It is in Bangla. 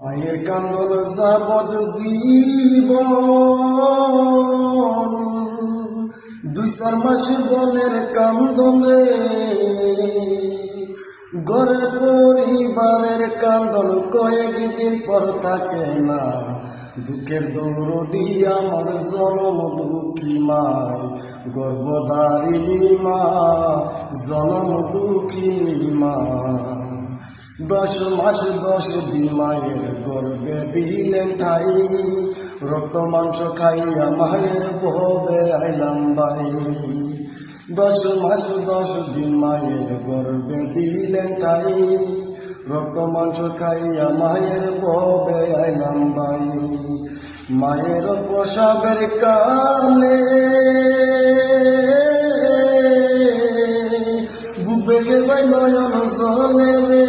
আয়ের কান্দন যাবৎ জীবন, 2-4 মাস বনের কান্দনে, ঘরে পরিবারের কান্দন কয়েকদিন পর থাকে না। দুঃখের দৌড়ি আমার জনম দুঃখী মায়, গর্ভধারিণী মা, জনম দুঃখিনী মা। 10 মাস 10 দিন মায়ের গর্ভে দিলেন ঠাই, রক্ত মাংস খাইয়া মায়ের ভবে আইলাম ভাই। 10 মাস 10 দিন মায়ের গর্ভে দিলেন ঠাই, রক্ত মাংস খাইয়া মায়ের ভবে আইলাম ভাই। মায়ের প্রসবের কালে বুক ভেসে যায় নয়ন জলে রে,